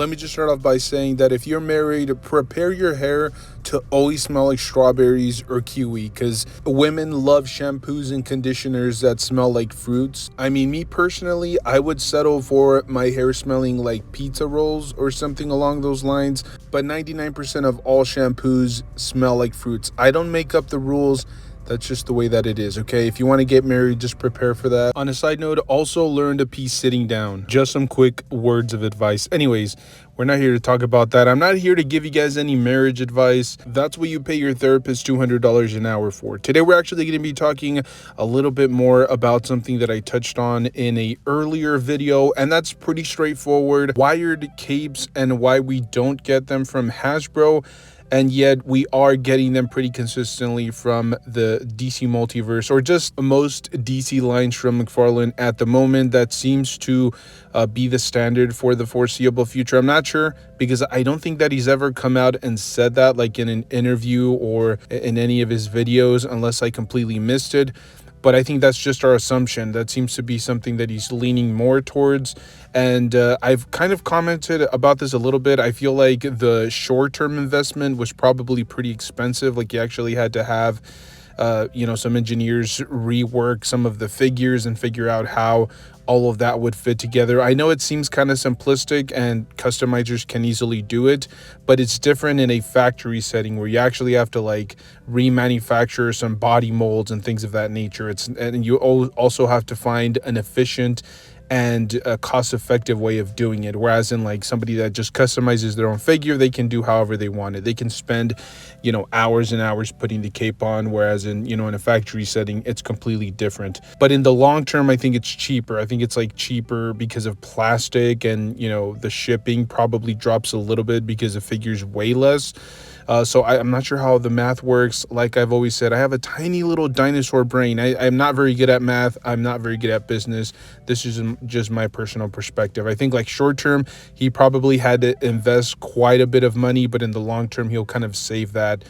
Let me just start off by saying that if you're married, prepare your hair to always smell like strawberries or kiwi, because women love shampoos and conditioners that smell like fruits. I mean, me personally, I would settle for my hair smelling like pizza rolls or something along those lines, but 99% of all shampoos smell like fruits. I don't make up the rules. That's just the way that it is, okay? If you want to get married, just prepare for that. On a side note, also learn to pee sitting down. Just some quick words of advice. Anyways, we're not here to talk about that. I'm not here to give you guys any marriage advice. That's what you pay your therapist $200 an hour for. Today, we're actually going to be talking a little bit more about something that I touched on in a earlier video, and that's pretty straightforward. Wired capes and why we don't get them from Hasbro, and yet we are getting them pretty consistently from the DC multiverse, or just most DC lines from McFarlane at the moment. That seems to be the standard for the foreseeable future. I'm not sure, because I don't think that he's ever come out and said that, like in an interview or in any of his videos, unless I completely missed it. But I think that's just our assumption. That seems to be something that he's leaning more towards. And I've kind of commented about this a little bit. I feel like the short-term investment was probably pretty expensive. Like, you actually had to have some engineers rework some of the figures and figure out how all of that would fit together. I know it seems kind of simplistic and customizers can easily do it, but it's different in a factory setting where you actually have to like remanufacture some body molds and things of that nature. And you also have to find an efficient and a cost-effective way of doing it. Whereas in like somebody that just customizes their own figure, they can do however they want it. They can spend, hours and hours putting the cape on. Whereas in a factory setting, it's completely different. But in the long term, I think it's cheaper. I think it's like cheaper because of plastic, and the shipping probably drops a little bit because the figure's way less. So I'm not sure how the math works. Like I've always said, I have a tiny little dinosaur brain. I'm not very good at math. I'm not very good at business. This is just my personal perspective. I think like short term, he probably had to invest quite a bit of money, but in the long term, he'll kind of save that.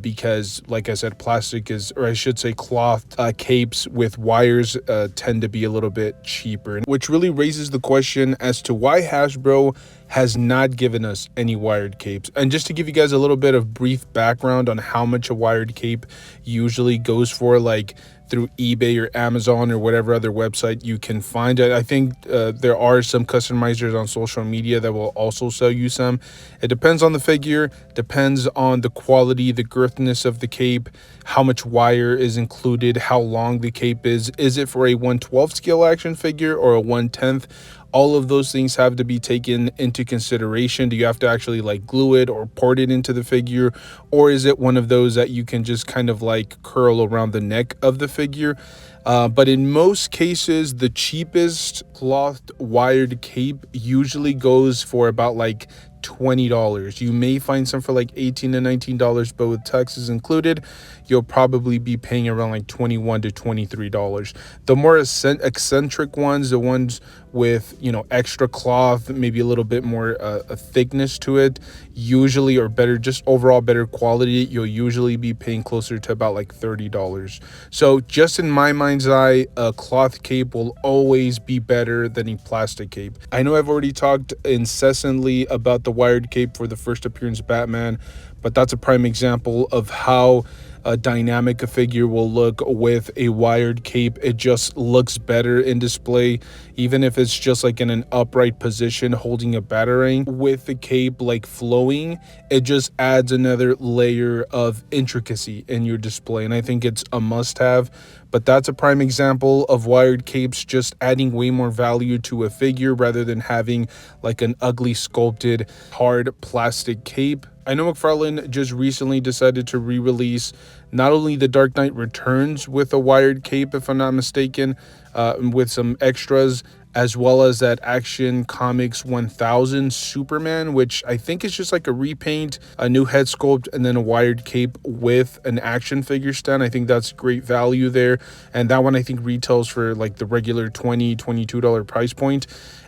Because like I said, plastic is, or I should say cloth capes with wires tend to be a little bit cheaper, which really raises the question as to why Hasbro has not given us any wired capes. And just to give you guys a little bit of brief background on how much a wired cape usually goes for, like through eBay or Amazon or whatever other website you can find it. I think there are some customizers on social media that will also sell you some. It depends on the figure, depends on the quality, the girthiness of the cape, how much wire is included, how long the cape is. Is it for a 1/12 scale action figure or a 1/10? All of those things have to be taken into consideration. Do you have to actually like glue it or port it into the figure? Or is it one of those that you can just kind of like curl around the neck of the figure? But in most cases, the cheapest cloth wired cape usually goes for about like $20. You may find some for like $18 to $19, but with taxes included, you'll probably be paying around like $21 to $23. The more eccentric ones, the ones with extra cloth, maybe a little bit more a thickness to it, usually, or better, just overall better quality, you'll usually be paying closer to about like $30. So just in my mind's eye, a cloth cape will always be better than a plastic cape. I know I've already talked incessantly about the wired cape for the first appearance of Batman, but that's a prime example of how dynamic a figure will look with a wired cape. It just looks better in display, even if it's just like in an upright position holding a batarang. With the cape like flowing, it just adds another layer of intricacy in your display, and I think it's a must-have. But that's a prime example of wired capes just adding way more value to a figure rather than having like an ugly sculpted hard plastic cape. I know McFarlane just recently decided to re-release not only The Dark Knight Returns with a wired cape, if I'm not mistaken, with some extras, as well as that Action Comics 1000 Superman, which I think is just like a repaint, a new head sculpt, and then a wired cape with an action figure stand. I think that's great value there. And that one I think retails for like the regular $20, $22 price point.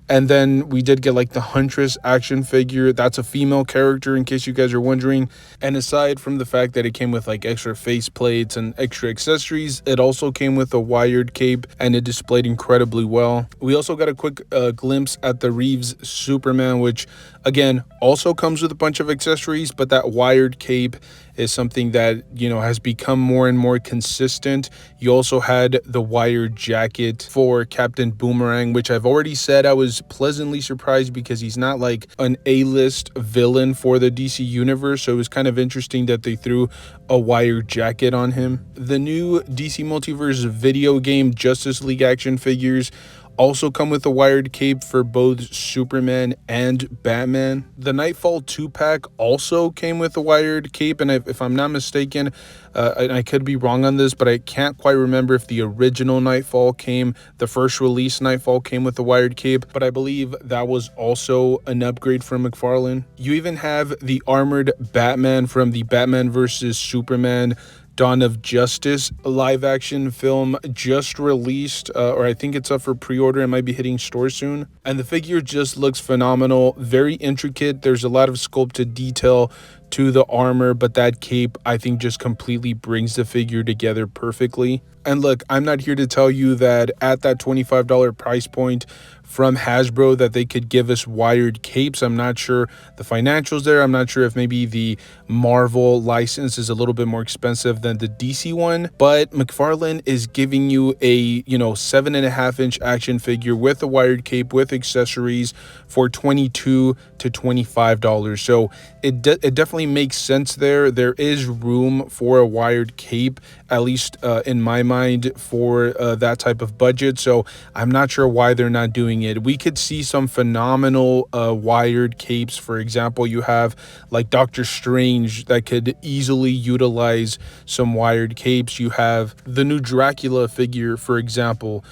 And then we did get like the Huntress action figure. That's a female character, in case you guys are wondering. And aside from the fact that it came with like extra face plates and extra accessories, it also came with a wired cape, and it displayed incredibly well. We also got a quick glimpse at the Reeves Superman, which Again, also comes with a bunch of accessories, but that wired cape is something that, you know, has become more and more consistent. You also had the wired jacket for Captain Boomerang, which I've already said I was pleasantly surprised because he's not like an A-list villain for the DC universe. So it was kind of interesting that they threw a wired jacket on him. The new DC Multiverse video game Justice League action figures also come with a wired cape for both Superman and Batman. The Nightfall 2-pack also came with a wired cape, and if I'm not mistaken, I could be wrong on this, but I can't quite remember if the original Nightfall came, the first release Nightfall came with a wired cape, but I believe that was also an upgrade from McFarlane. You even have the armored Batman from the Batman vs. Superman Dawn of Justice live action film just released, or I think it's up for pre-order. It might be hitting stores soon. And the figure just looks phenomenal, very intricate. There's a lot of sculpted detail to the armor, but that cape I think just completely brings the figure together perfectly. And look, I'm not here to tell you that at that $25 price point from Hasbro that they could give us wired capes. I'm not sure the financials there. I'm not sure if maybe the Marvel license is a little bit more expensive than the DC one, but McFarlane is giving you a, you know, 7.5-inch action figure with a wired cape with accessories for $22 to $25. So it definitely makes sense there. There is room for a wired cape, at least in my mind, for that type of budget. So I'm not sure why they're not doing it. We could see some phenomenal wired capes. For example, you have like Doctor Strange that could easily utilize some wired capes. You have the new Dracula figure, for example.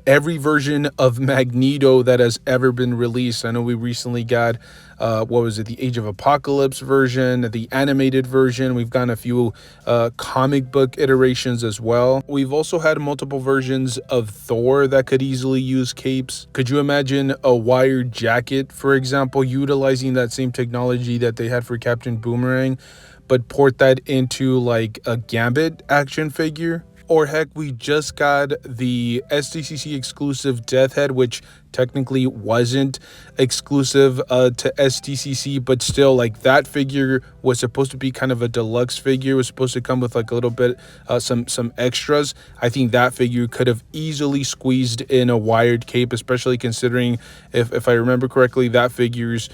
Every version of Magneto that has ever been released. I know we recently got what was it, the Age of Apocalypse version, the animated version. We've gotten a few comic book iterations as well. We've also had multiple versions of Thor that could easily use capes. Could you imagine a wired jacket, for example, utilizing that same technology that they had for Captain Boomerang, but port that into like a Gambit action figure? Or heck, we just got the SDCC exclusive Death Head, which technically wasn't exclusive to SDCC, but still, like, that figure was supposed to be kind of a deluxe figure. It was supposed to come with like a little bit some extras. I think that figure could have easily squeezed in a wired cape, especially considering, if I remember correctly, that figure's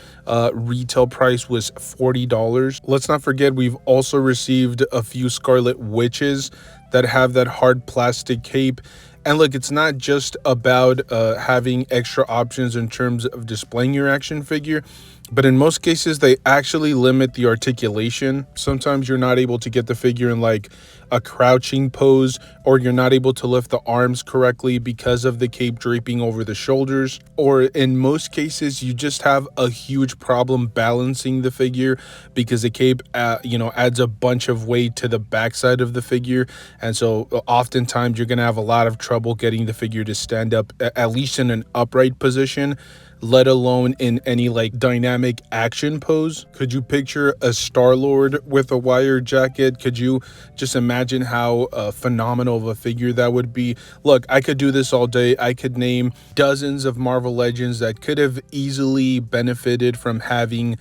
retail price was $40. Let's not forget, we've also received a few Scarlet Witches that have that hard plastic cape. And look, it's not just about having extra options in terms of displaying your action figure, but in most cases, they actually limit the articulation. Sometimes you're not able to get the figure in like a crouching pose, or you're not able to lift the arms correctly because of the cape draping over the shoulders. Or in most cases, you just have a huge problem balancing the figure because the cape, adds a bunch of weight to the backside of the figure. And so oftentimes you're going to have a lot of trouble getting the figure to stand up, at least in an upright position, let alone in any like dynamic action pose. Could you picture a Star-Lord with a wired jacket? Could you just imagine how phenomenal of a figure that would be? Look, I could do this all day. I could name dozens of Marvel Legends that could have easily benefited from having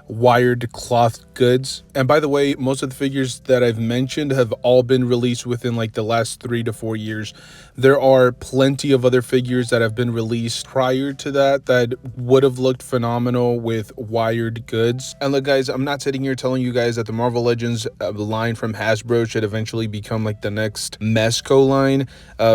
wired cloth goods. And by the way, most of the figures that I've mentioned have all been released within like the last 3 to 4 years. There are plenty of other figures that have been released prior to that would have looked phenomenal with wired goods. And look, guys, I'm not sitting here telling you guys that the Marvel Legends line from Hasbro should eventually become like the next Mezco line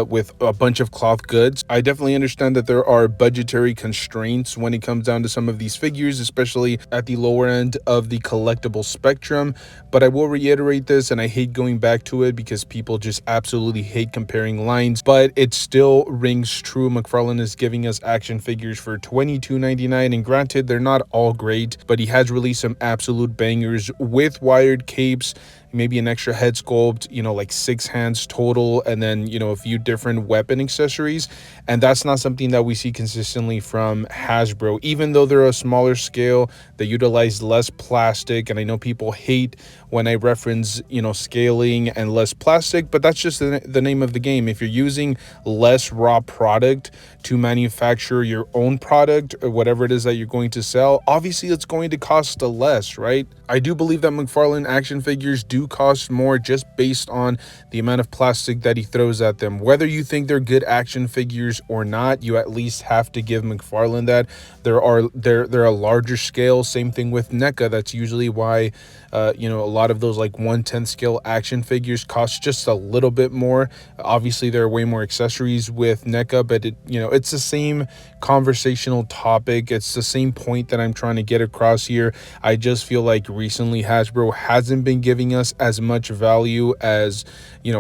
with a bunch of cloth goods. I definitely understand that there are budgetary constraints when it comes down to some of these figures, especially at the lower end of the collectible spectrum. But I will reiterate this, and I hate going back to it because people just absolutely hate comparing lines, but it still rings true. McFarlane is giving us action figures for $22.99, and granted, they're not all great, but he has released some absolute bangers with wired capes, maybe an extra head sculpt, like 6 hands total, and then, a few different weapon accessories. And that's not something that we see consistently from Hasbro, even though they're a smaller scale. They utilize less plastic, and I know people hate when I reference, scaling and less plastic, but that's just the name of the game. If you're using less raw product to manufacture your own product or whatever it is that you're going to sell, obviously it's going to cost less, right? I do believe that McFarlane action figures do cost more just based on the amount of plastic that he throws at them. Whether you think they're good action figures or not, you at least have to give McFarlane that. They're a larger scale. Same thing with NECA. That's usually why a lot of those like 1/10 scale action figures cost just a little bit more. Obviously there are way more accessories with NECA, but it's the same conversational topic. It's the same point that I'm trying to get across here. I just feel like recently Hasbro hasn't been giving us as much value as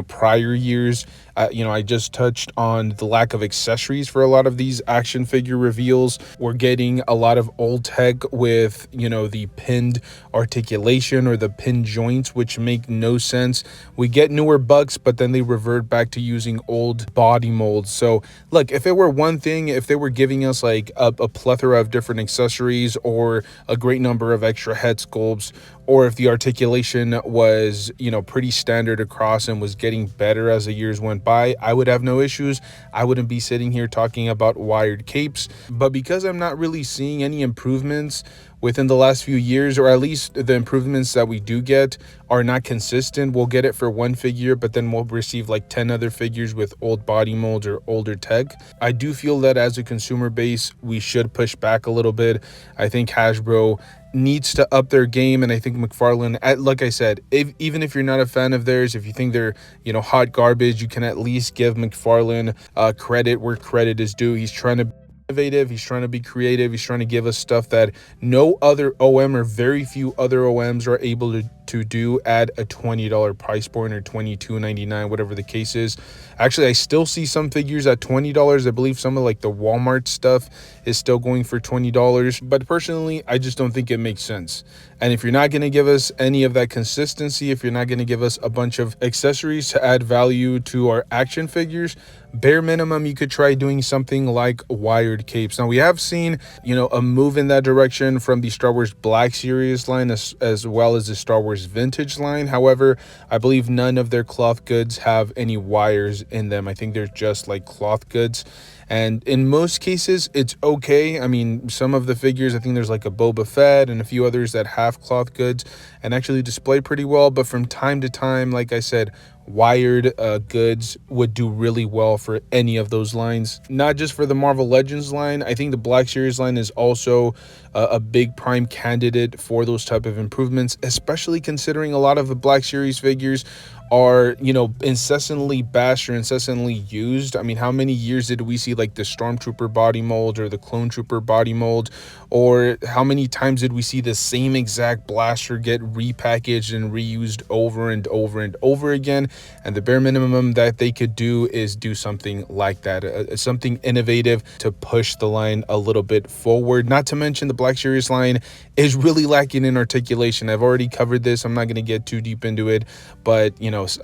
prior years. I just touched on the lack of accessories for a lot of these action figure reveals. We're getting a lot of old tech with the pinned articulation or the pinned joints, which make no sense. We get newer bucks, but then they revert back to using old body molds. So look, if it were one thing, if they were giving us like a plethora of different accessories or a great number of extra head sculpts, or if the articulation was pretty standard across and was getting better as the years went by, I would have no issues. I wouldn't be sitting here talking about wired capes. But because I'm not really seeing any improvements within the last few years, or at least the improvements that we do get are not consistent, we'll get it for one figure, but then we'll receive like 10 other figures with old body molds or older tech. I do feel that as a consumer base, we should push back a little bit. I think Hasbro needs to up their game, and I think McFarlane, like I said, even if you're not a fan of theirs, if you think they're hot garbage, you can at least give McFarlane credit where credit is due. He's trying to be innovative, he's trying to be creative, he's trying to give us stuff that no other OM or very few other OMs are able to do at a $20 price point, or $22.99, whatever the case is. Actually, I still see some figures at $20. I believe some of like the Walmart stuff is still going for $20, but personally I just don't think it makes sense. And if you're not going to give us any of that consistency, if you're not going to give us a bunch of accessories to add value to our action figures, bare minimum you could try doing something like wired capes. Now we have seen a move in that direction from the Star Wars Black Series line as well as the Star Wars Vintage line. However, I believe none of their cloth goods have any wires in them. I think they're just like cloth goods, and in most cases it's okay. I mean, some of the figures, I think there's like a Boba Fett and a few others that have cloth goods and actually display pretty well, but from time to time, like I said, wired goods would do really well for any of those lines, not just for the Marvel Legends line. I think the Black Series line is also a big prime candidate for those type of improvements, especially considering a lot of the Black Series figures are incessantly bashed or incessantly used. I mean, how many years did we see like the Stormtrooper body mold or the Clone Trooper body mold, or how many times did we see the same exact blaster get repackaged and reused over and over and over again? And the bare minimum that they could do is do something like that, something innovative to push the line a little bit forward. Not to mention the Black Series line is really lacking in articulation. I've already covered this, I'm not going to get too deep into it, but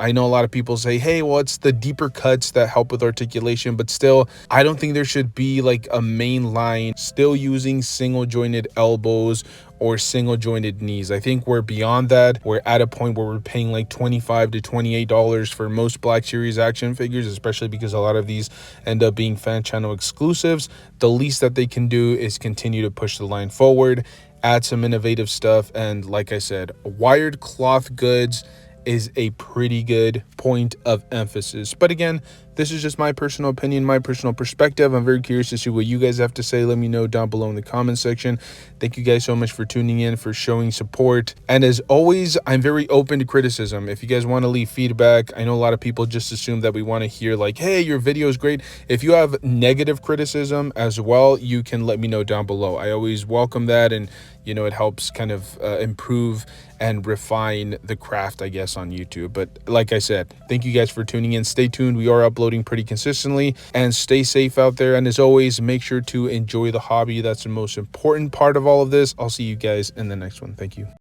I know a lot of people say, hey, well, it's the deeper cuts that help with articulation, but still, I don't think there should be like a main line still using single jointed elbows or single jointed knees. I think we're beyond that. We're at a point where we're paying like $25 to $28 for most Black Series action figures, especially because a lot of these end up being fan channel exclusives. The least that they can do is continue to push the line forward, add some innovative stuff, and like I said, wired cloth goods is a pretty good point of emphasis. But again, this is just my personal opinion, my personal perspective. I'm very curious to see what you guys have to say. Let me know down below in the comment section. Thank you guys so much for tuning in, for showing support. And as always, I'm very open to criticism. If you guys want to leave feedback, I know a lot of people just assume that we want to hear like, hey, your video is great. If you have negative criticism as well, you can let me know down below. I always welcome that, and it helps kind of improve and refine the craft, I guess, on YouTube. But like I said, thank you guys for tuning in. Stay tuned. We are uploading pretty consistently, and stay safe out there. And as always, make sure to enjoy the hobby. That's the most important part of all of this. I'll see you guys in the next one. Thank you.